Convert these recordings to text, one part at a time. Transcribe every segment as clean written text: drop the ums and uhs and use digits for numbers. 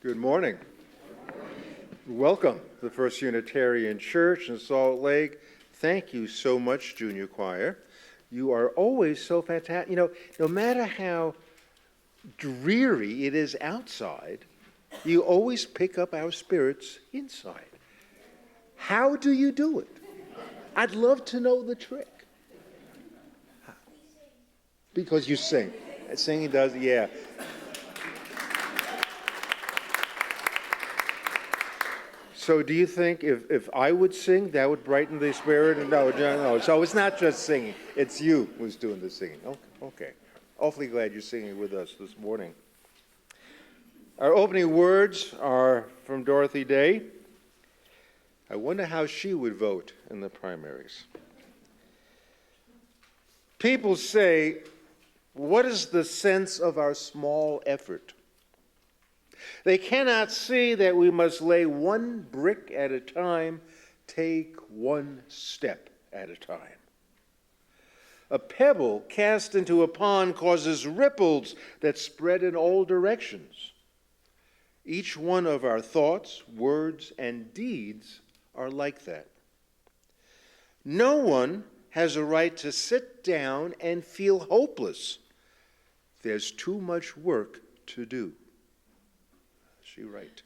Good morning. Welcome to the First Unitarian Church in Salt Lake. Thank you so much, Junior Choir. You are always so fantastic. You know, no matter how dreary it is outside, you always pick up our spirits inside. How do you do it? I'd love to know the trick. Because you sing. Singing does, yeah. So do you think if I would sing, that would brighten the spirit? No. So it's not just singing. It's you who's doing the singing. Okay. Awfully glad you're singing with us this morning. Our opening words are from Dorothy Day. I wonder how she would vote in the primaries. People say, what is the sense of our small effort? They cannot see that we must lay one brick at a time, take one step at a time. A pebble cast into a pond causes ripples that spread in all directions. Each one of our thoughts, words, and deeds are like that. No one has a right to sit down and feel hopeless. There's too much work to do. She right.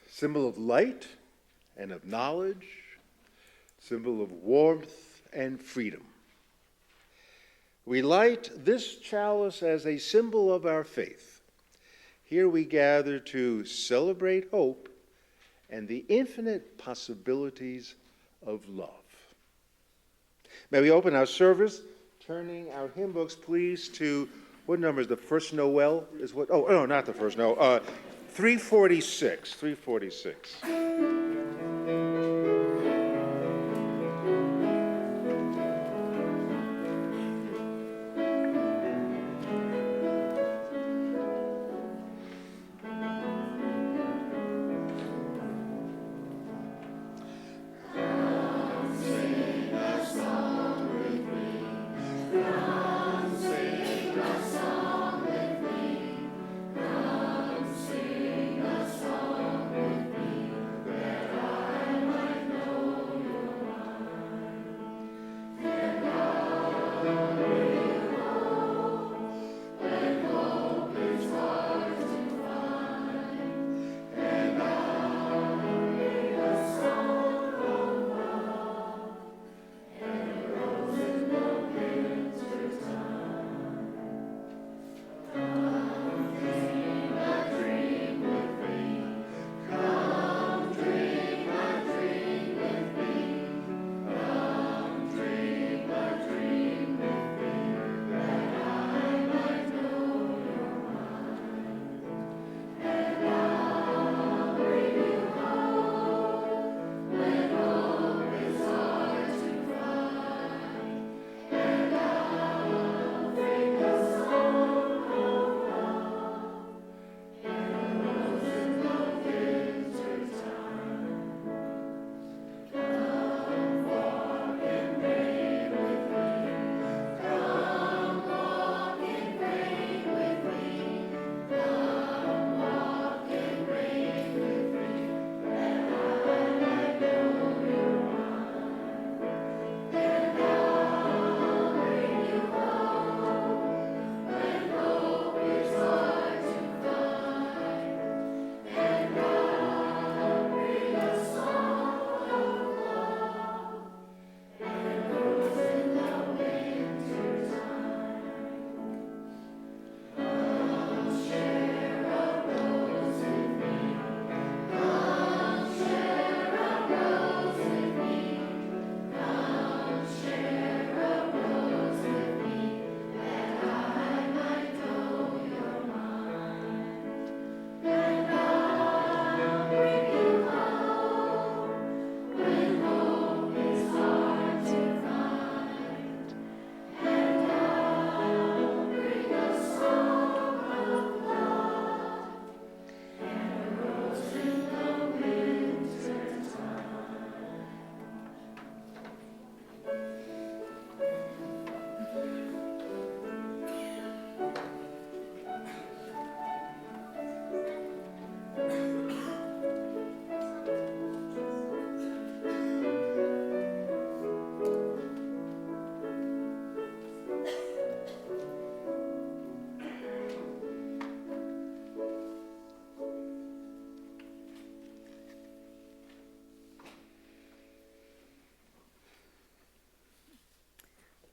Symbol of light and of knowledge, symbol of warmth and freedom. We light this chalice as a symbol of our faith. Here we gather to celebrate hope and the infinite possibilities of love. May we open our service, turning our hymn books, please, to what number is the first Noel? Is what? Oh, no, not the first Noel. 346. 346.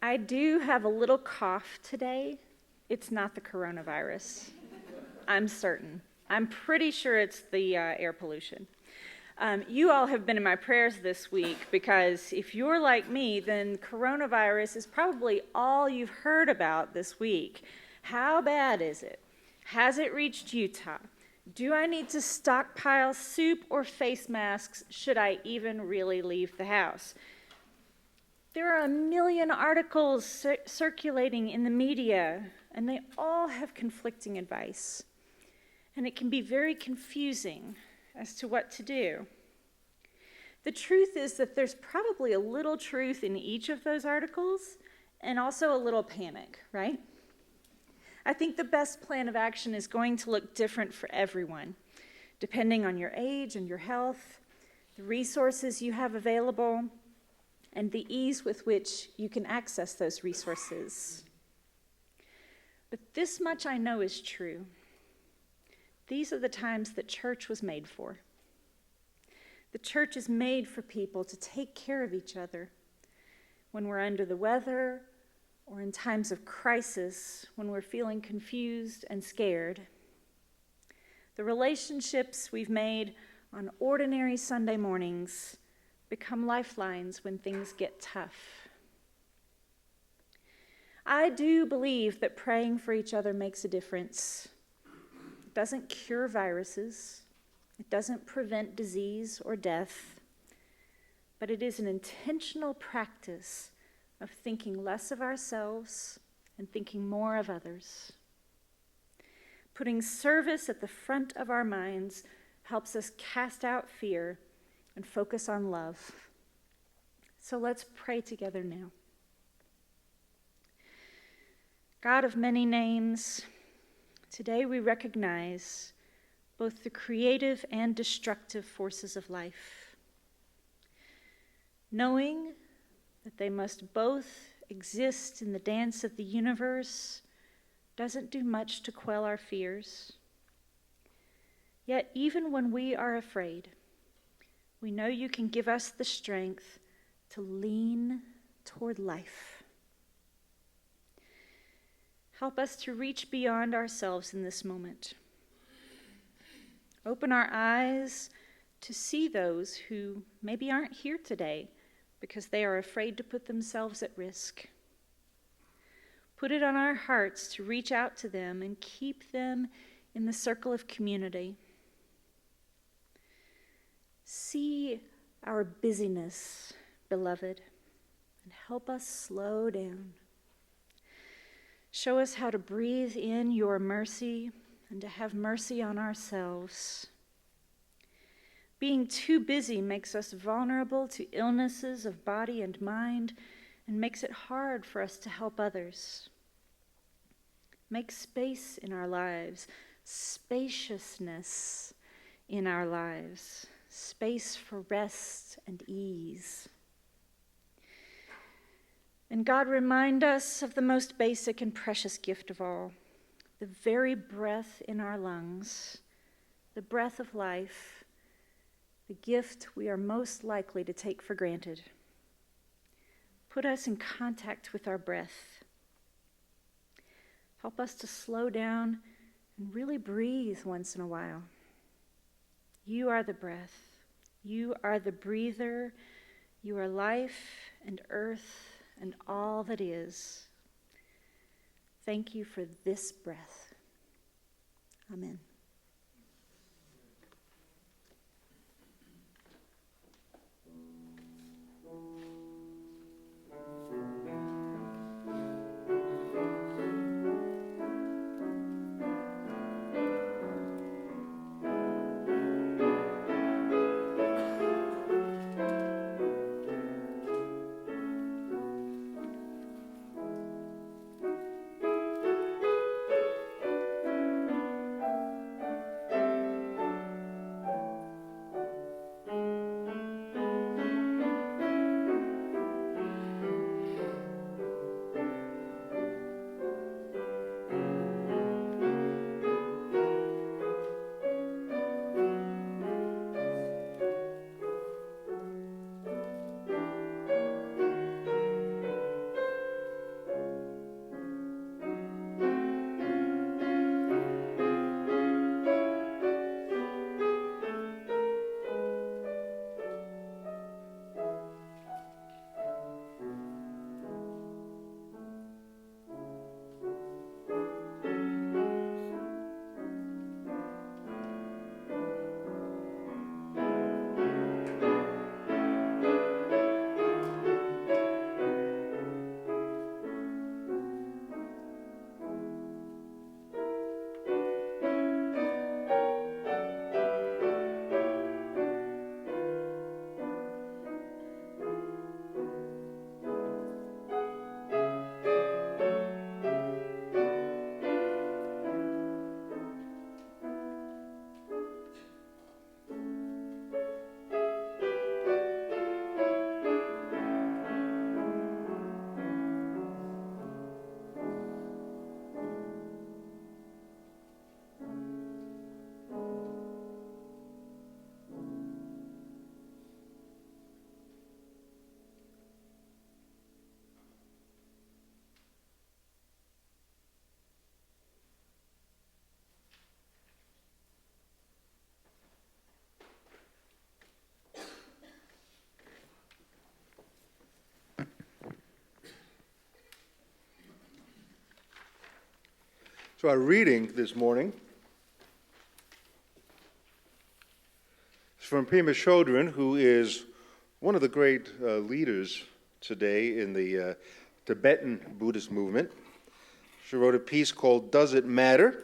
I do have a little cough today. It's not the coronavirus. I'm certain. I'm pretty sure it's the air pollution. You all have been in my prayers this week because if you're like me, then coronavirus is probably all you've heard about this week. How bad is it? Has it reached Utah? Do I need to stockpile soup or face masks? Should I even really leave the house? There are a million articles circulating in the media, and they all have conflicting advice. And it can be very confusing as to what to do. The truth is that there's probably a little truth in each of those articles, and also a little panic, right? I think the best plan of action is going to look different for everyone, depending on your age and your health, the resources you have available, and the ease with which you can access those resources. But this much I know is true. These are the times that church was made for. The church is made for people to take care of each other when we're under the weather or in times of crisis, when we're feeling confused and scared. The relationships we've made on ordinary Sunday mornings become lifelines when things get tough. I do believe that praying for each other makes a difference. It doesn't cure viruses. It doesn't prevent disease or death. But it is an intentional practice of thinking less of ourselves and thinking more of others. Putting service at the front of our minds helps us cast out fear and focus on love. So let's pray together now. God of many names, today we recognize both the creative and destructive forces of life. Knowing that they must both exist in the dance of the universe doesn't do much to quell our fears. Yet even when we are afraid, we know you can give us the strength to lean toward life. Help us to reach beyond ourselves in this moment. Open our eyes to see those who maybe aren't here today because they are afraid to put themselves at risk. Put it on our hearts to reach out to them and keep them in the circle of community. See our busyness, beloved, and help us slow down. Show us how to breathe in your mercy and to have mercy on ourselves. Being too busy makes us vulnerable to illnesses of body and mind and makes it hard for us to help others. Make space in our lives, spaciousness in our lives, space for rest and ease. And God, remind us of the most basic and precious gift of all, the very breath in our lungs, the breath of life, the gift we are most likely to take for granted. Put us in contact with our breath. Help us to slow down and really breathe once in a while. You are the breath. You are the breather. You are life and earth and all that is. Thank you for this breath. Amen. So our reading this morning is from Pema Chodron, who is one of the great leaders today in the Tibetan Buddhist movement. She wrote a piece called Does It Matter?,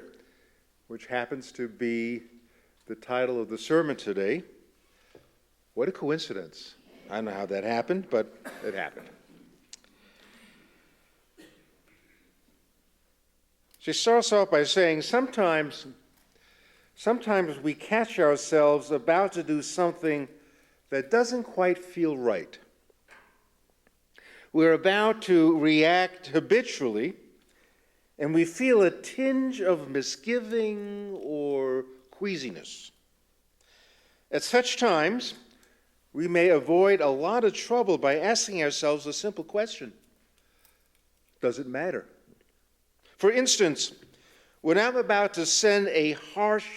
which happens to be the title of the sermon today. What a coincidence. I don't know how that happened, but it happened. She starts off by saying, sometimes we catch ourselves about to do something that doesn't quite feel right. We're about to react habitually, and we feel a tinge of misgiving or queasiness. At such times, we may avoid a lot of trouble by asking ourselves a simple question: does it matter? For instance, when I'm about to send a harsh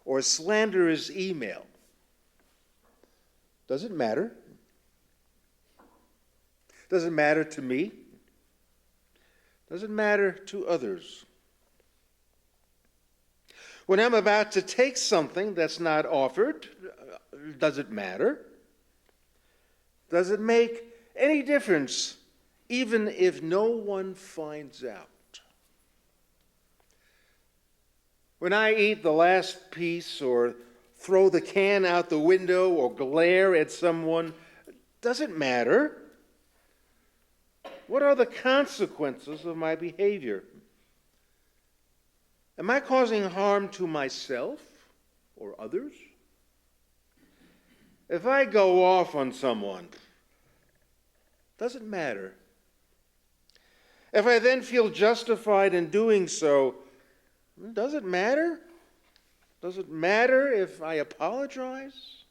or slanderous email, does it matter? Does it matter to me? Does it matter to others? When I'm about to take something that's not offered, does it matter? Does it make any difference, even if no one finds out? When I eat the last piece or throw the can out the window or glare at someone, does it matter? What are the consequences of my behavior? Am I causing harm to myself or others? If I go off on someone, does it matter? If I then feel justified in doing so, does it matter? Does it matter if I apologize?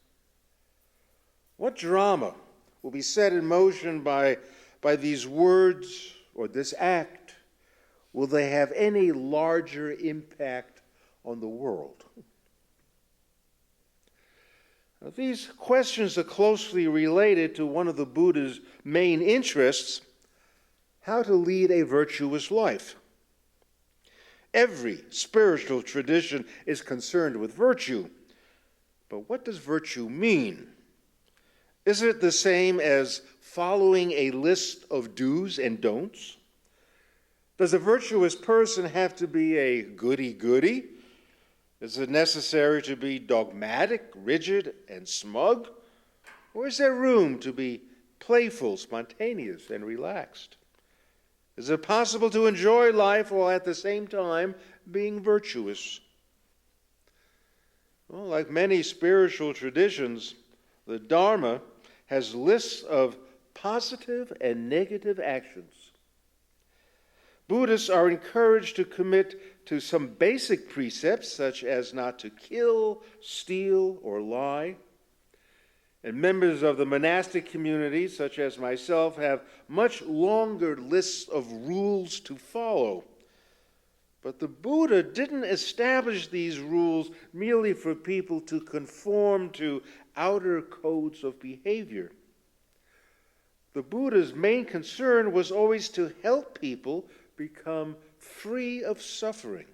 What drama will be set in motion by these words or this act? Will they have any larger impact on the world? Now, these questions are closely related to one of the Buddha's main interests: how to lead a virtuous life. Every spiritual tradition is concerned with virtue. But what does virtue mean? Is it the same as following a list of do's and don'ts? Does a virtuous person have to be a goody-goody? Is it necessary to be dogmatic, rigid, and smug? Or is there room to be playful, spontaneous, and relaxed? Is it possible to enjoy life while at the same time being virtuous? Well, like many spiritual traditions, the Dharma has lists of positive and negative actions. Buddhists are encouraged to commit to some basic precepts, such as not to kill, steal, or lie. And members of the monastic community, such as myself, have much longer lists of rules to follow. But the Buddha didn't establish these rules merely for people to conform to outer codes of behavior. The Buddha's main concern was always to help people become free of suffering,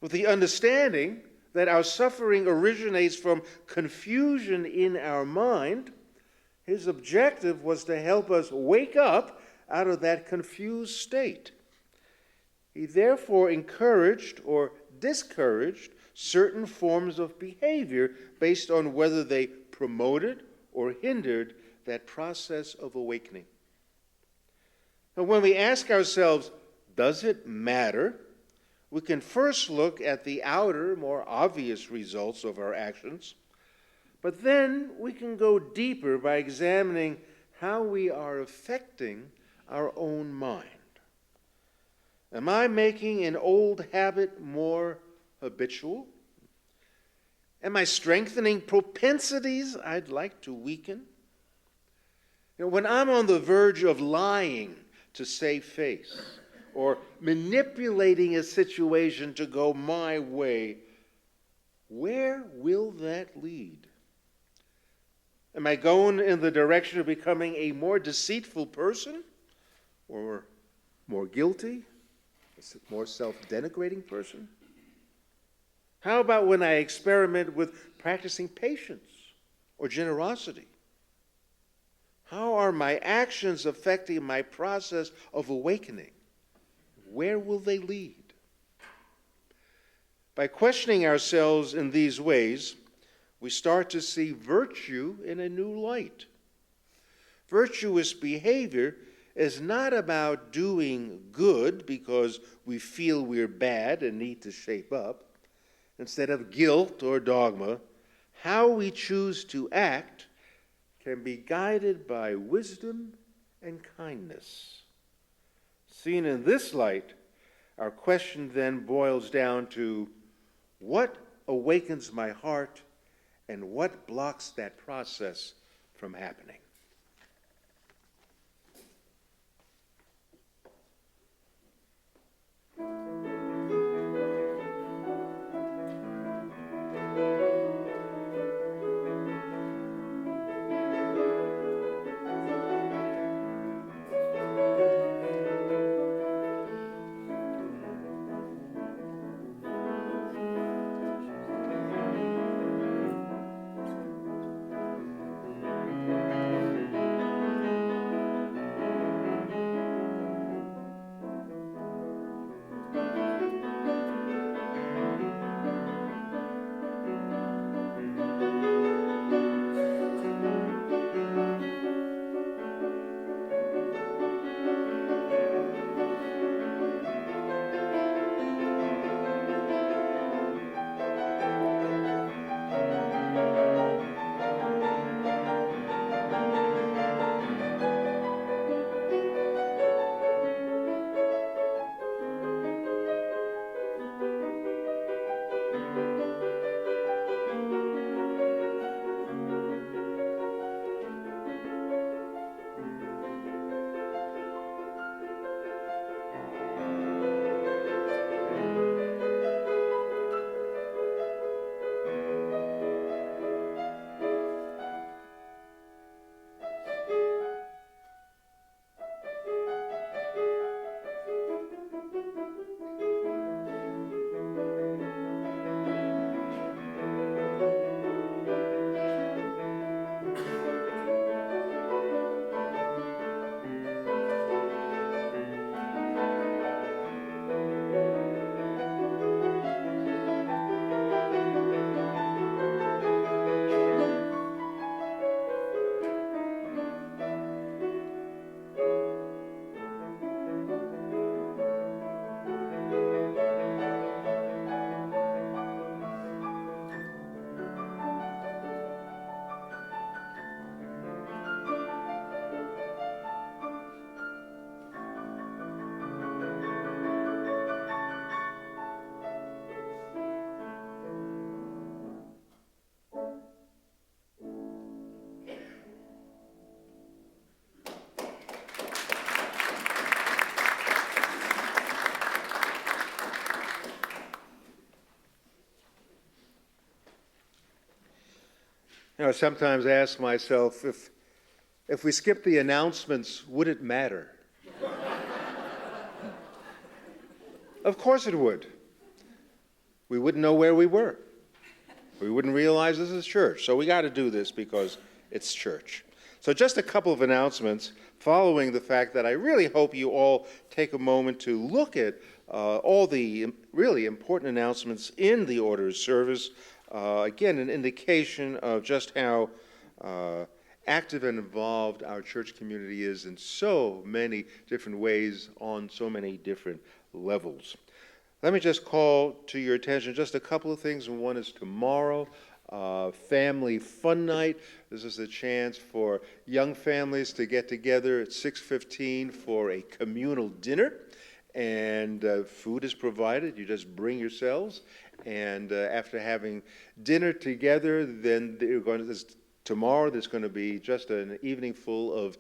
with the understanding that our suffering originates from confusion in our mind. His objective was to help us wake up out of that confused state. He therefore encouraged or discouraged certain forms of behavior based on whether they promoted or hindered that process of awakening. And when we ask ourselves, does it matter? We can first look at the outer, more obvious results of our actions, but then we can go deeper by examining how we are affecting our own mind. Am I making an old habit more habitual? Am I strengthening propensities I'd like to weaken? When I'm on the verge of lying to save face, or manipulating a situation to go my way, where will that lead? Am I going in the direction of becoming a more deceitful person, or more guilty, a more self-denigrating person? How about when I experiment with practicing patience or generosity? How are my actions affecting my process of awakening? Where will they lead? By questioning ourselves in these ways, we start to see virtue in a new light. Virtuous behavior is not about doing good because we feel we're bad and need to shape up. Instead of guilt or dogma, how we choose to act can be guided by wisdom and kindness. Seen in this light, our question then boils down to what awakens my heart and what blocks that process from happening? I sometimes ask myself, if we skip the announcements, would it matter? Of course it would. We wouldn't know where we were. We wouldn't realize this is church. So we got to do this because it's church. So just a couple of announcements following the fact that I really hope you all take a moment to look at all the really important announcements in the order's service. Again, an indication of just how active and involved our church community is in so many different ways on so many different levels. Let me just call to your attention just a couple of things. One is tomorrow, Family Fun Night. This is a chance for young families to get together at 6:15 for a communal dinner. And food is provided. You just bring yourselves. And after having dinner together, then tomorrow there's going to be just an evening full of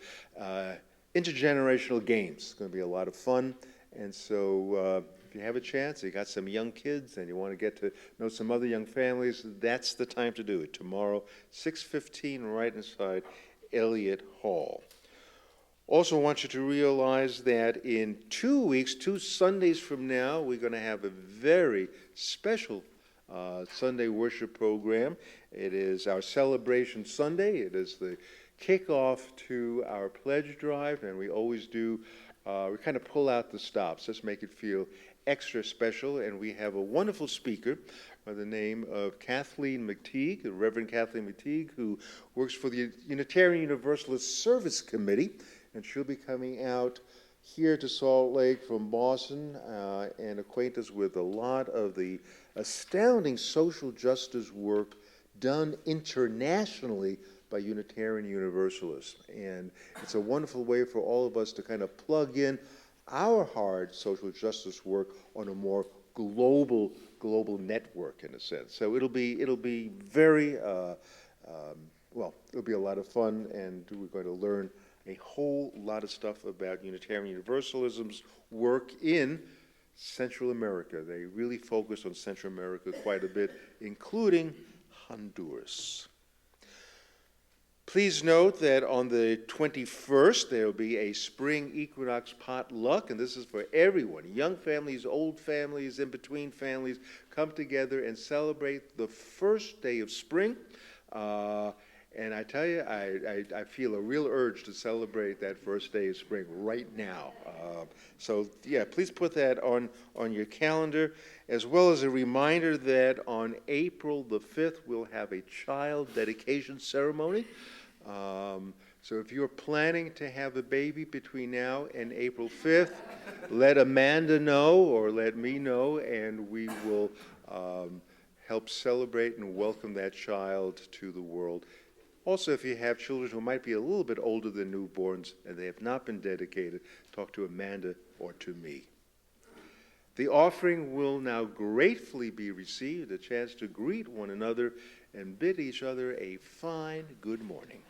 intergenerational games. It's going to be a lot of fun. And so if you have a chance, you got some young kids and you want to get to know some other young families, that's the time to do it. Tomorrow, 6:15, right inside Elliott Hall. Also want you to realize that in 2 weeks, 2 Sundays from now, we're going to have a very special Sunday worship program. It is our Celebration Sunday. It is the kickoff to our pledge drive, and we always do, we kind of pull out the stops. Let's make it feel extra special, and we have a wonderful speaker by the name of Kathleen McTeague, the Reverend Kathleen McTeague, who works for the Unitarian Universalist Service Committee, and she'll be coming out here to Salt Lake from Boston and acquaint us with a lot of the astounding social justice work done internationally by Unitarian Universalists. And it's a wonderful way for all of us to kind of plug in our hard social justice work on a more global network, in a sense. So it'll be very well, it'll be a lot of fun, and we're going to learn a whole lot of stuff about Unitarian Universalism's work in Central America. They really focus on Central America quite a bit, including Honduras. Please note that on the 21st, there will be a spring equinox potluck, and this is for everyone. Young families, old families, in-between families, come together and celebrate the first day of spring. And I tell you, I feel a real urge to celebrate that first day of spring right now. So yeah, please put that on your calendar, as well as a reminder that on April the 5th, we'll have a child dedication ceremony. So if you're planning to have a baby between now and April 5th, let Amanda know or let me know, and we will help celebrate and welcome that child to the world. Also, if you have children who might be a little bit older than newborns and they have not been dedicated, talk to Amanda or to me. The offering will now gratefully be received, a chance to greet one another and bid each other a fine good morning.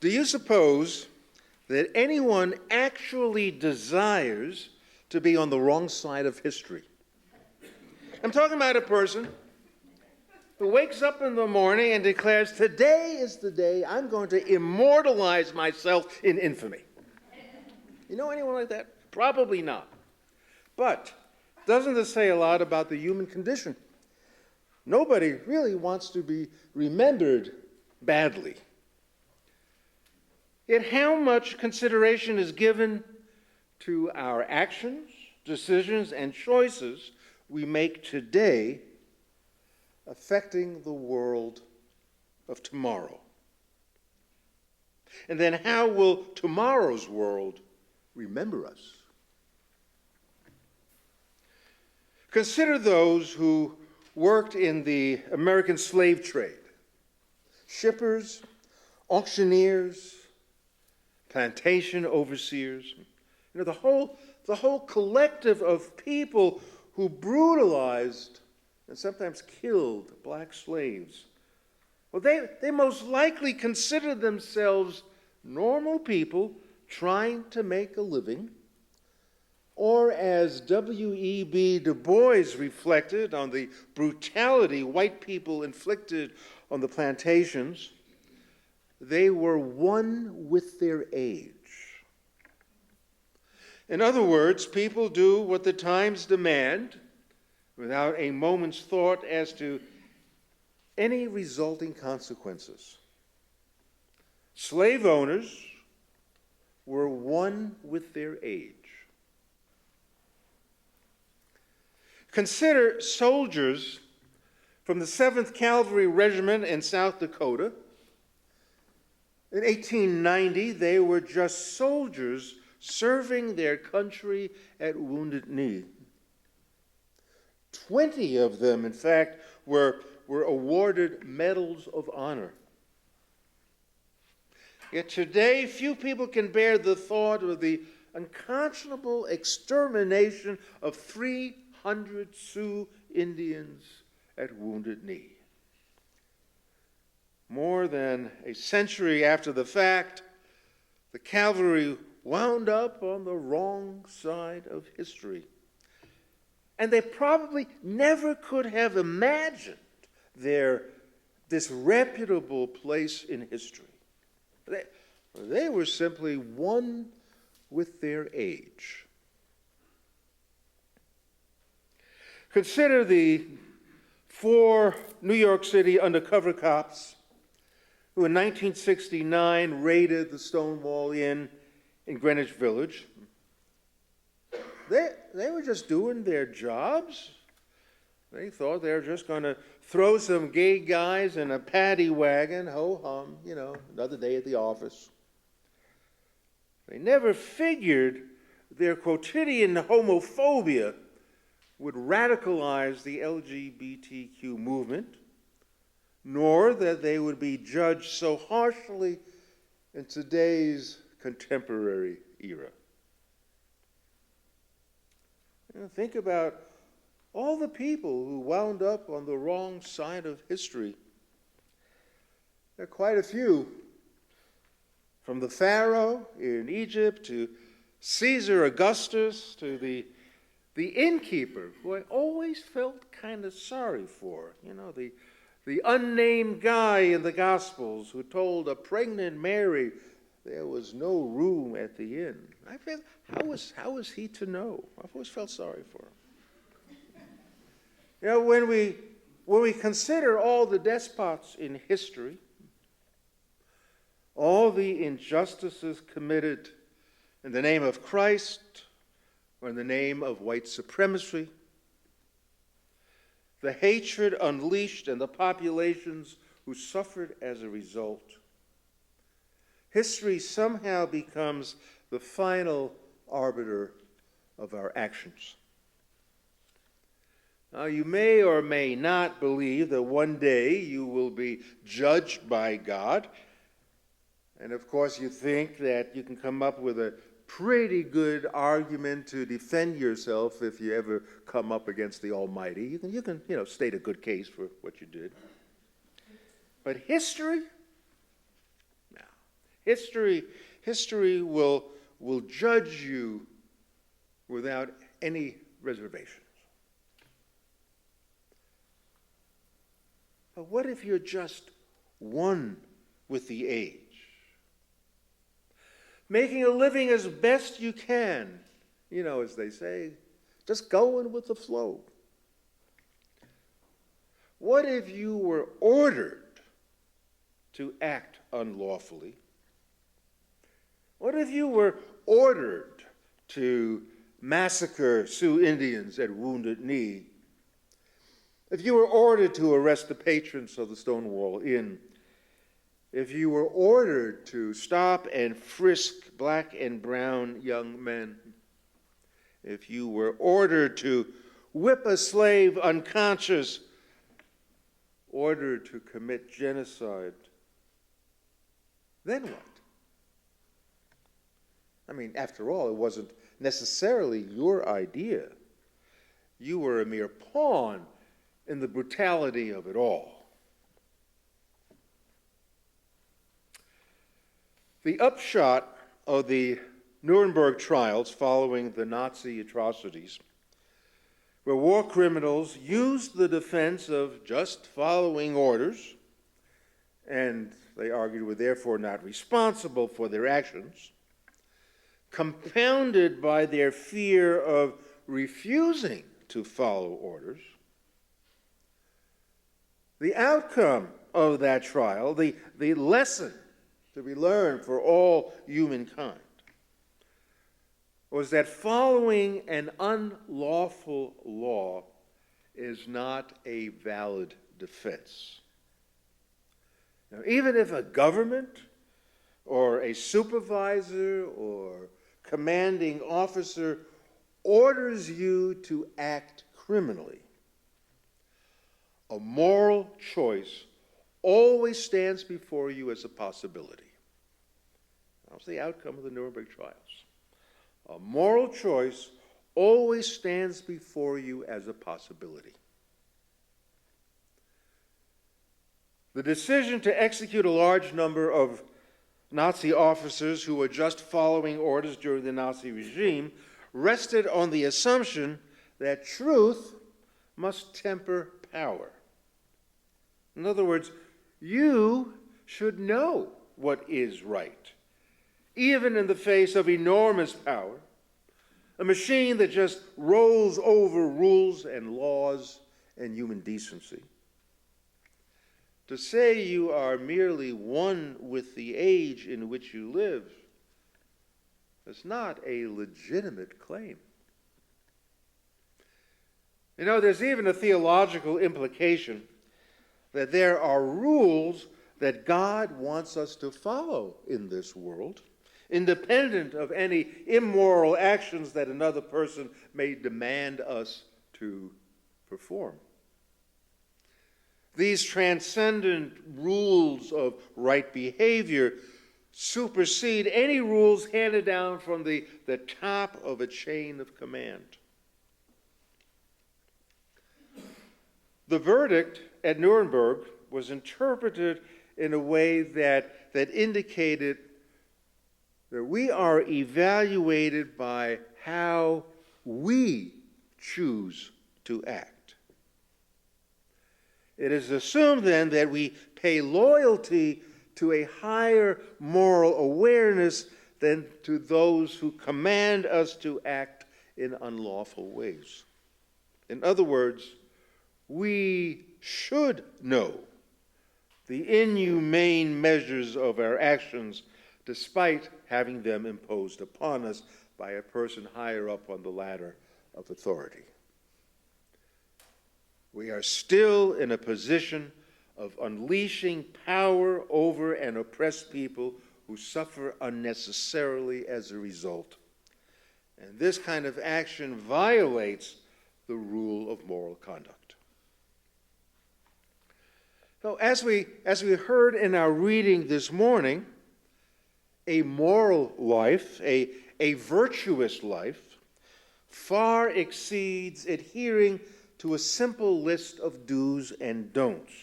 Do you suppose that anyone actually desires to be on the wrong side of history? I'm talking about a person who wakes up in the morning and declares, today is the day I'm going to immortalize myself in infamy. You know anyone like that? Probably not. But doesn't this say a lot about the human condition? Nobody really wants to be remembered badly. Yet how much consideration is given to our actions, decisions, and choices we make today affecting the world of tomorrow? And then how will tomorrow's world remember us? Consider those who worked in the American slave trade. Shippers, auctioneers, plantation overseers, the whole collective of people who brutalized and sometimes killed black slaves. Well, they most likely considered themselves normal people trying to make a living, or as W.E.B. Du Bois reflected on the brutality white people inflicted on the plantations, they were one with their age. In other words, people do what the times demand without a moment's thought as to any resulting consequences. Slave owners were one with their age. Consider soldiers from the 7th Cavalry Regiment in South Dakota. In 1890, they were just soldiers serving their country at Wounded Knee. 20 of them, in fact, were awarded medals of honor. Yet today, few people can bear the thought of the unconscionable extermination of 300 Sioux Indians at Wounded Knee. More than a century after the fact, the cavalry wound up on the wrong side of history. And they probably never could have imagined their disreputable place in history. They were simply one with their age. Consider the 4 New York City undercover cops who in 1969 raided the Stonewall Inn in Greenwich Village. They were just doing their jobs. They thought they were just going to throw some gay guys in a paddy wagon, ho-hum, another day at the office. They never figured their quotidian homophobia would radicalize the LGBTQ movement, nor that they would be judged so harshly in today's contemporary era. Think about all the people who wound up on the wrong side of history. There are quite a few. From the Pharaoh in Egypt to Caesar Augustus to the innkeeper, who I always felt kind of sorry for. The unnamed guy in the Gospels who told a pregnant Mary there was no room at the inn. I felt, how was he to know? I've always felt sorry for him. When we consider all the despots in history, all the injustices committed in the name of Christ or in the name of white supremacy, the hatred unleashed and the populations who suffered as a result, history somehow becomes the final arbiter of our actions. Now, you may or may not believe that one day you will be judged by God. And of course, you think that you can come up with a pretty good argument to defend yourself if you ever come up against the Almighty. You can state a good case for what you did. But history? No. History will judge you without any reservations. But what if you're just one with the age? Making a living as best you can, as they say, just going with the flow. What if you were ordered to act unlawfully? What if you were ordered to massacre Sioux Indians at Wounded Knee? If you were ordered to arrest the patrons of the Stonewall Inn? If you were ordered to stop and frisk black and brown young men? If you were ordered to whip a slave unconscious, ordered to commit genocide, then what? After all, it wasn't necessarily your idea. You were a mere pawn in the brutality of it all. The upshot of the Nuremberg trials following the Nazi atrocities, where war criminals used the defense of just following orders, and they argued were therefore not responsible for their actions, compounded by their fear of refusing to follow orders, The outcome of that trial, the lesson to be learned for all humankind, was that following an unlawful law is not a valid defense. Now, even if a government or a supervisor or commanding officer orders you to act criminally, a moral choice always stands before you as a possibility. That was the outcome of the Nuremberg trials. A moral choice always stands before you as a possibility. The decision to execute a large number of Nazi officers who were just following orders during the Nazi regime rested on the assumption that truth must temper power. In other words, you should know what is right, even in the face of enormous power, a machine that just rolls over rules and laws and human decency. To say you are merely one with the age in which you live is not a legitimate claim. You know, there's even a theological implication that there are rules that God wants us to follow in this world, independent of any immoral actions that another person may demand us to perform. These transcendent rules of right behavior supersede any rules handed down from the top of a chain of command. The verdict at Nuremberg was interpreted in a way that indicated that we are evaluated by how we choose to act. It is assumed then that we pay loyalty to a higher moral awareness than to those who command us to act in unlawful ways. In other words, we should know the inhumane measures of our actions despite having them imposed upon us by a person higher up on the ladder of authority. We are still in a position of unleashing power over an oppressed people who suffer unnecessarily as a result. And this kind of action violates the rule of moral conduct. So as we heard in our reading this morning, a moral life, a virtuous life, far exceeds adhering to a simple list of do's and don'ts.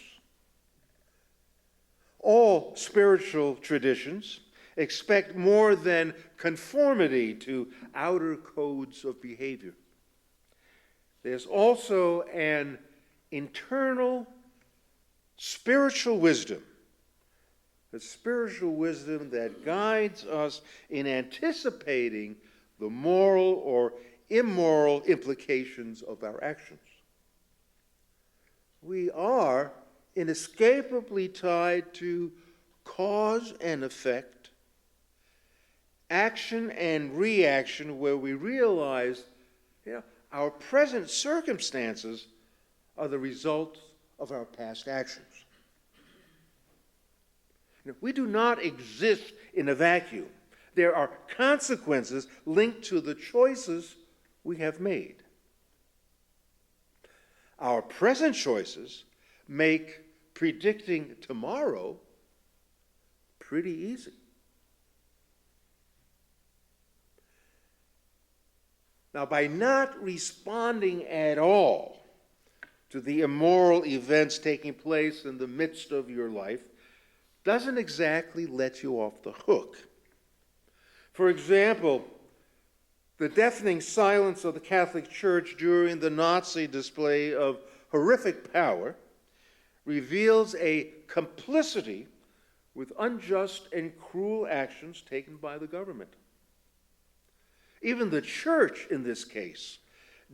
All spiritual traditions expect more than conformity to outer codes of behavior. There's also an internal spiritual wisdom, a spiritual wisdom that guides us in anticipating the moral or immoral implications of our actions. We are inescapably tied to cause and effect, action and reaction, where we realize, our present circumstances are the result of our past actions. We do not exist in a vacuum. There are consequences linked to the choices we have made. Our present choices make predicting tomorrow pretty easy. Now, by not responding at all to the immoral events taking place in the midst of your life doesn't exactly let you off the hook. For example, the deafening silence of the Catholic Church during the Nazi display of horrific power reveals a complicity with unjust and cruel actions taken by the government. Even the church, in this case,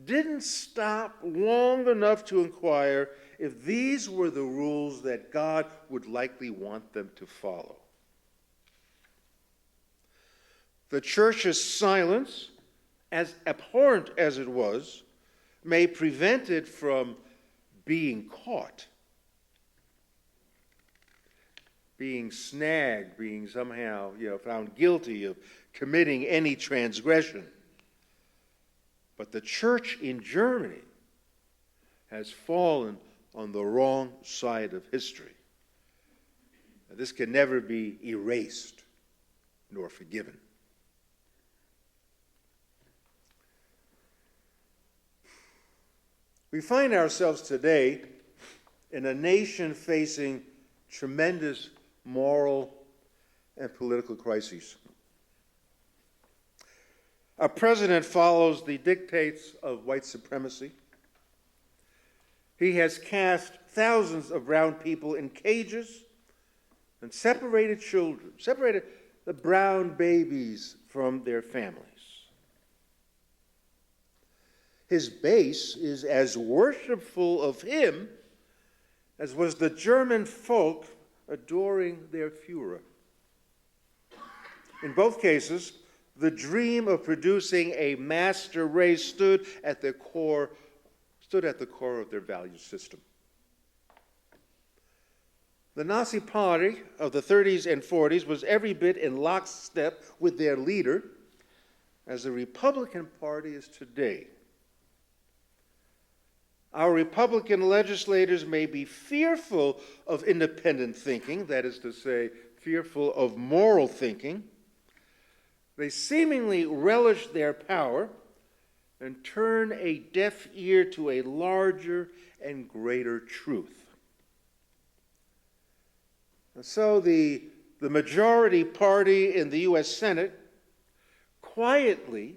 didn't stop long enough to inquire if these were the rules that God would likely want them to follow. The church's silence, as abhorrent as it was, may prevent it from being caught, being snagged, being somehow, found guilty of committing any transgression. But the church in Germany has fallen on the wrong side of history. This can never be erased nor forgiven. We find ourselves today in a nation facing tremendous moral and political crises. Our president follows the dictates of white supremacy. He has cast thousands of brown people in cages and separated children, separated the brown babies from their families. His base is as worshipful of him as was the German folk adoring their Führer. In both cases, the dream of producing a master race stood at the core of their value system. The Nazi Party of the 30s and 40s was every bit in lockstep with their leader as the Republican Party is today. Our Republican legislators may be fearful of independent thinking, that is to say, fearful of moral thinking. They seemingly relish their power and turn a deaf ear to a larger and greater truth. And so the majority party in the U.S. Senate quietly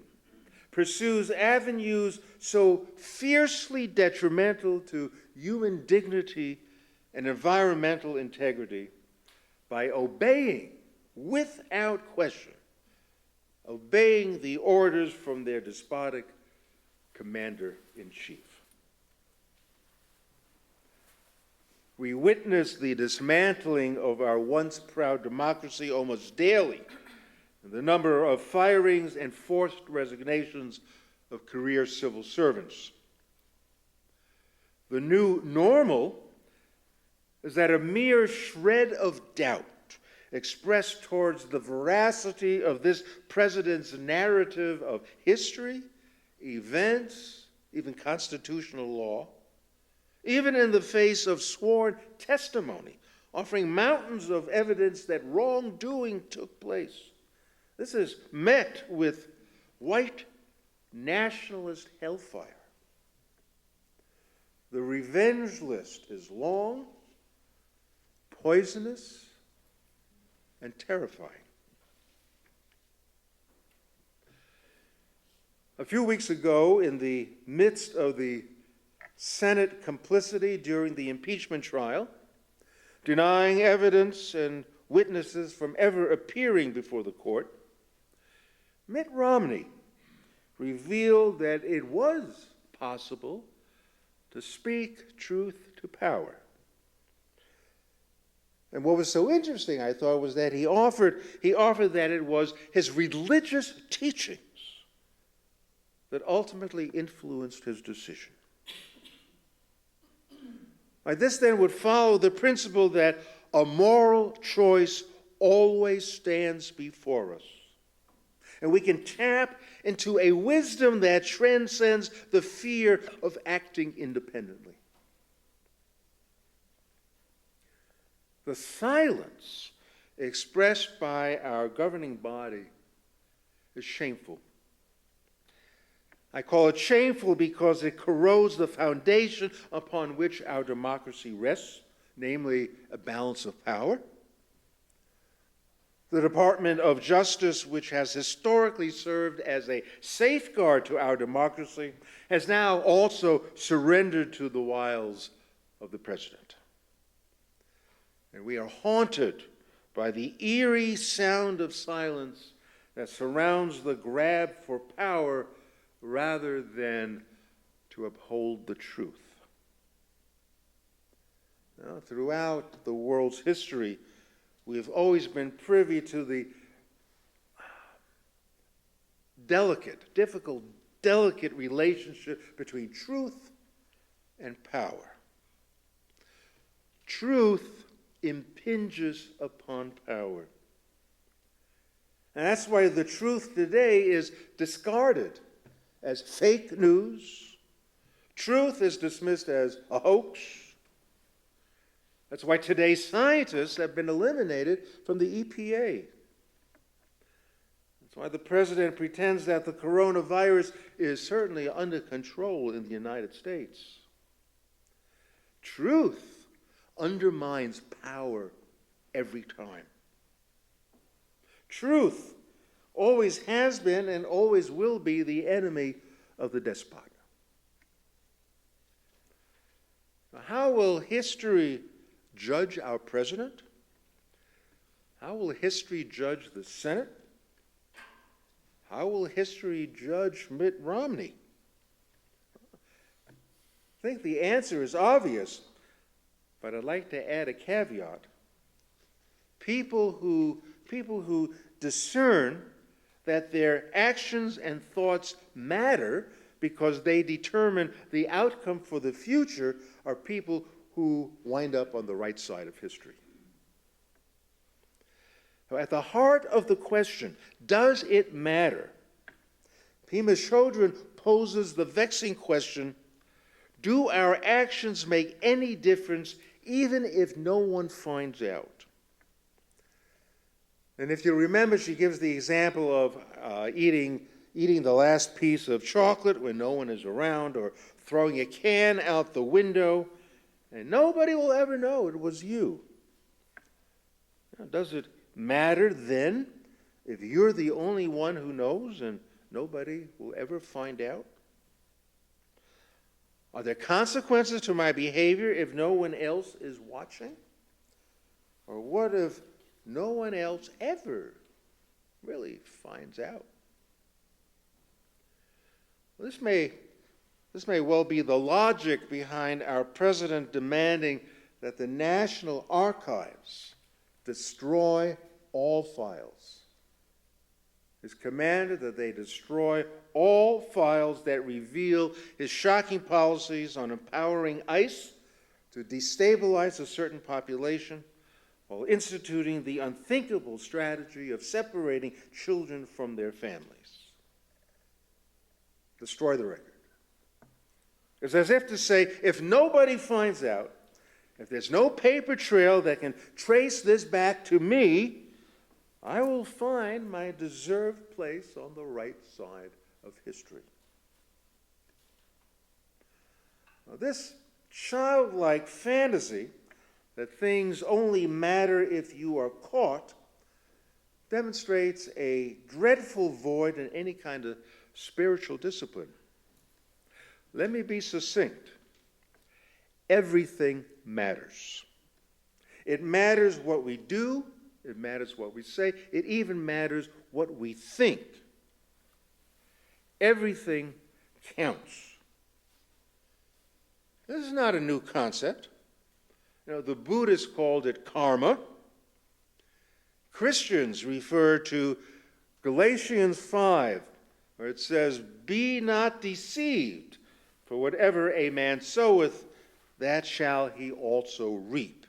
pursues avenues so fiercely detrimental to human dignity and environmental integrity by obeying, without question, obeying the orders from their despotic commander-in-chief. We witness the dismantling of our once proud democracy almost daily, and the number of firings and forced resignations of career civil servants. The new normal is that a mere shred of doubt expressed towards the veracity of this president's narrative of history, events, even constitutional law, even in the face of sworn testimony, offering mountains of evidence that wrongdoing took place. This is met with white nationalist hellfire. The revenge list is long, poisonous, and terrifying. A few weeks ago, in the midst of the Senate complicity during the impeachment trial, denying evidence and witnesses from ever appearing before the court, Mitt Romney revealed that it was possible to speak truth to power. And what was so interesting, I thought, was that he offered that it was his religious teachings that ultimately influenced his decision. This then would follow the principle that a moral choice always stands before us. And we can tap into a wisdom that transcends the fear of acting independently. The silence expressed by our governing body is shameful. I call it shameful because it corrodes the foundation upon which our democracy rests, namely a balance of power. The Department of Justice, which has historically served as a safeguard to our democracy, has now also surrendered to the wiles of the president. And we are haunted by the eerie sound of silence that surrounds the grab for power rather than to uphold the truth. Throughout the world's history, we have always been privy to the difficult, delicate relationship between truth and power. Truth impinges upon power. And that's why the truth today is discarded as fake news. Truth is dismissed as a hoax. That's why today's scientists have been eliminated from the EPA. That's why the president pretends that the coronavirus is certainly under control in the United States. Truth undermines power every time. Truth always has been and always will be the enemy of the despot. Now, how will history judge our president? How will history judge the Senate? How will history judge Mitt Romney? I think the answer is obvious, but I'd like to add a caveat. People who discern that their actions and thoughts matter because they determine the outcome for the future are people who wind up on the right side of history. At the heart of the question, does it matter? Pema Chodron poses the vexing question, do our actions make any difference even if no one finds out? And if you remember, she gives the example of eating the last piece of chocolate when no one is around, or throwing a can out the window, and nobody will ever know it was you. Now, does it matter then if you're the only one who knows and nobody will ever find out? Are there consequences to my behavior if no one else is watching? Or what if no one else ever really finds out? Well, this may well be the logic behind our president demanding that the National Archives destroy all files. It's commanded that they destroy all files that reveal his shocking policies on empowering ICE to destabilize a certain population while instituting the unthinkable strategy of separating children from their families. Destroy the record. It's as if to say, if nobody finds out, if there's no paper trail that can trace this back to me, I will find my deserved place on the right side of history. Now, this childlike fantasy that things only matter if you are caught demonstrates a dreadful void in any kind of spiritual discipline. Let me be succinct. Everything matters. It matters what we do. It matters what we say. It even matters what we think. Everything counts. This is not a new concept. The Buddhists called it karma. Christians refer to Galatians 5, where it says, "Be not deceived, for whatever a man soweth, that shall he also reap."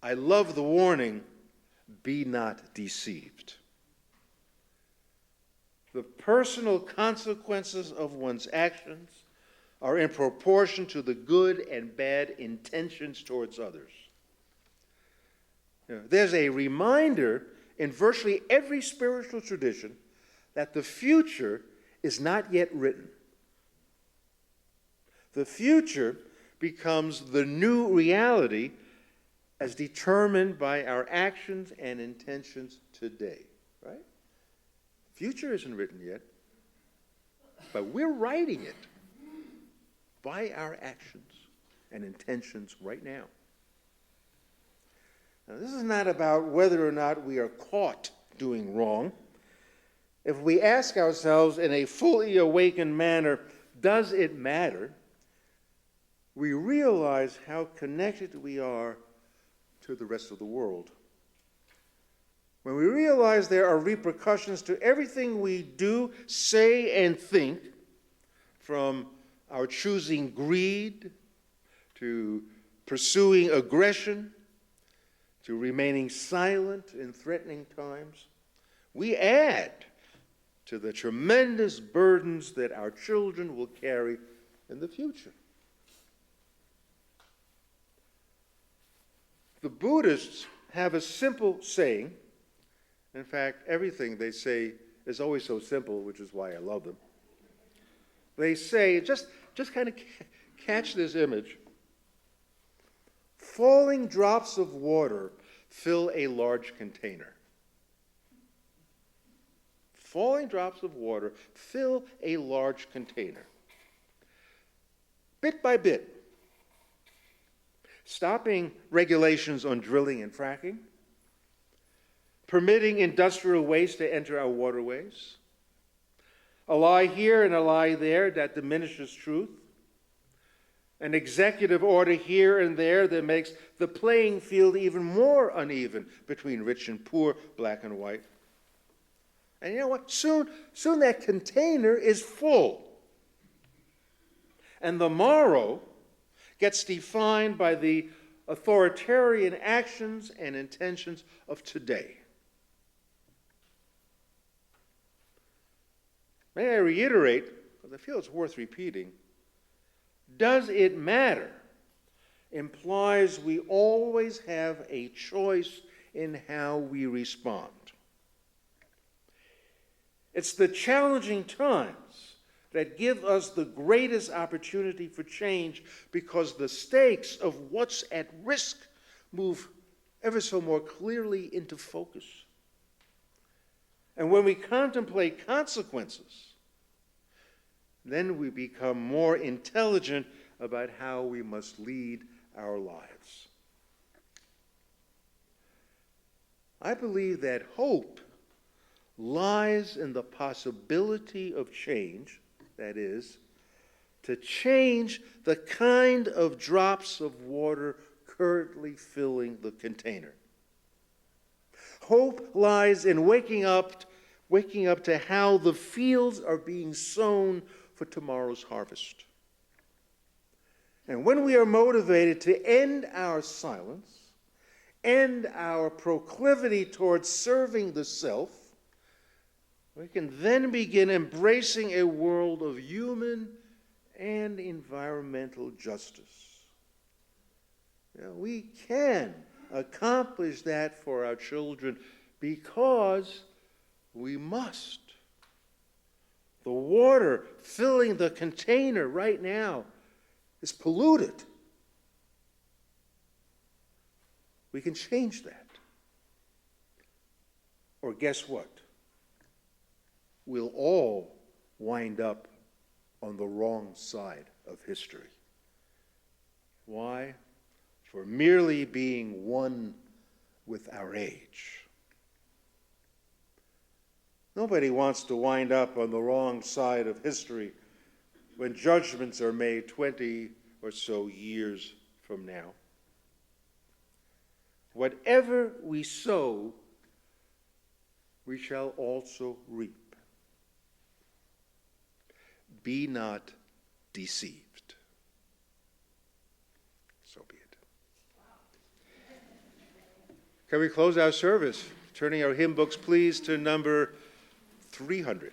I love the warning, be not deceived. The personal consequences of one's actions are in proportion to the good and bad intentions towards others. There's a reminder in virtually every spiritual tradition that the future is not yet written. The future becomes the new reality as determined by our actions and intentions today, right? The future isn't written yet, but we're writing it by our actions and intentions right now. Now, this is not about whether or not we are caught doing wrong. If we ask ourselves in a fully awakened manner, does it matter? we realize how connected we are to the rest of the world. When we realize there are repercussions to everything we do, say, and think, from our choosing greed, to pursuing aggression, to remaining silent in threatening times, we add to the tremendous burdens that our children will carry in the future. The Buddhists have a simple saying. In fact, everything they say is always so simple, which is why I love them. They say, just kind of catch this image. Falling drops of water fill a large container. Falling drops of water fill a large container. Bit by bit, stopping regulations on drilling and fracking, permitting industrial waste to enter our waterways, a lie here and a lie there that diminishes truth, an executive order here and there that makes the playing field even more uneven between rich and poor, black and white. And you know what? Soon that container is full. And the morrow gets defined by the authoritarian actions and intentions of today. May I reiterate, because I feel it's worth repeating, does it matter implies we always have a choice in how we respond. It's the challenging times that give us the greatest opportunity for change because the stakes of what's at risk move ever so more clearly into focus. And when we contemplate consequences, then we become more intelligent about how we must lead our lives. I believe that hope lies in the possibility of change, that is, to change the kind of drops of water currently filling the container. Hope lies in waking up to how the fields are being sown for tomorrow's harvest. And when we are motivated to end our silence, end our proclivity towards serving the self, we can then begin embracing a world of human and environmental justice. We can accomplish that for our children because we must. The water filling the container right now is polluted. We can change that. Or guess what? We'll all wind up on the wrong side of history. Why? For merely being one with our age. Nobody wants to wind up on the wrong side of history when judgments are made 20 or so years from now. Whatever we sow, we shall also reap. Be not deceived. So be it. Can we close our service? Turning our hymn books, please, to number 300.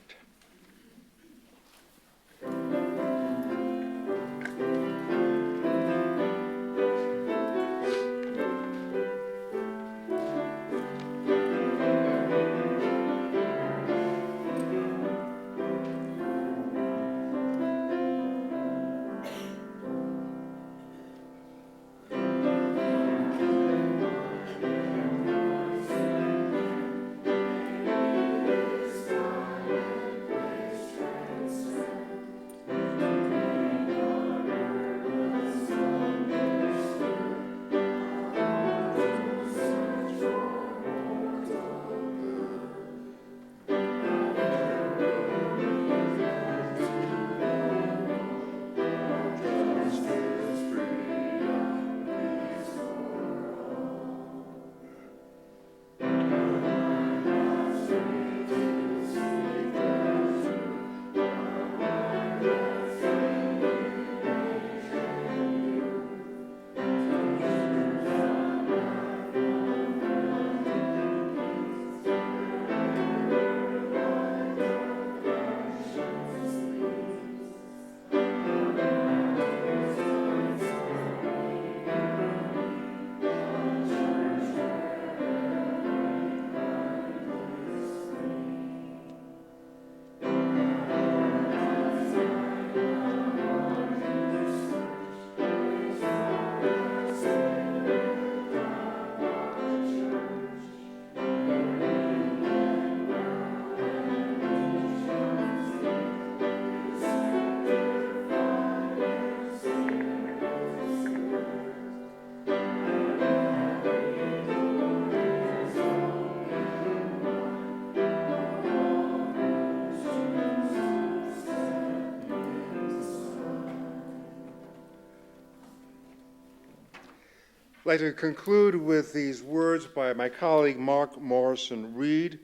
like to conclude with these words by my colleague Mark Morrison Reed.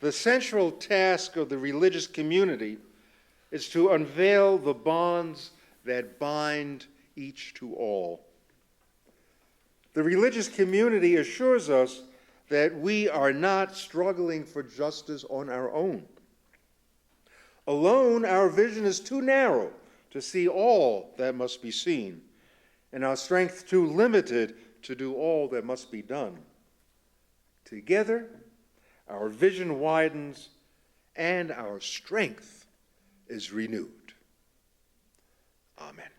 The central task of the religious community is to unveil the bonds that bind each to all. The religious community assures us that we are not struggling for justice on our own. Alone, our vision is too narrow to see all that must be seen, and our strength too limited to do all that must be done. Together, our vision widens and our strength is renewed. Amen.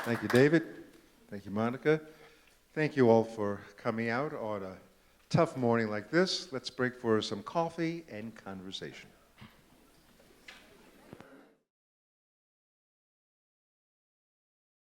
Thank you, David. Thank you, Monica. Thank you all for coming out on a tough morning like this. Let's break for some coffee and conversation.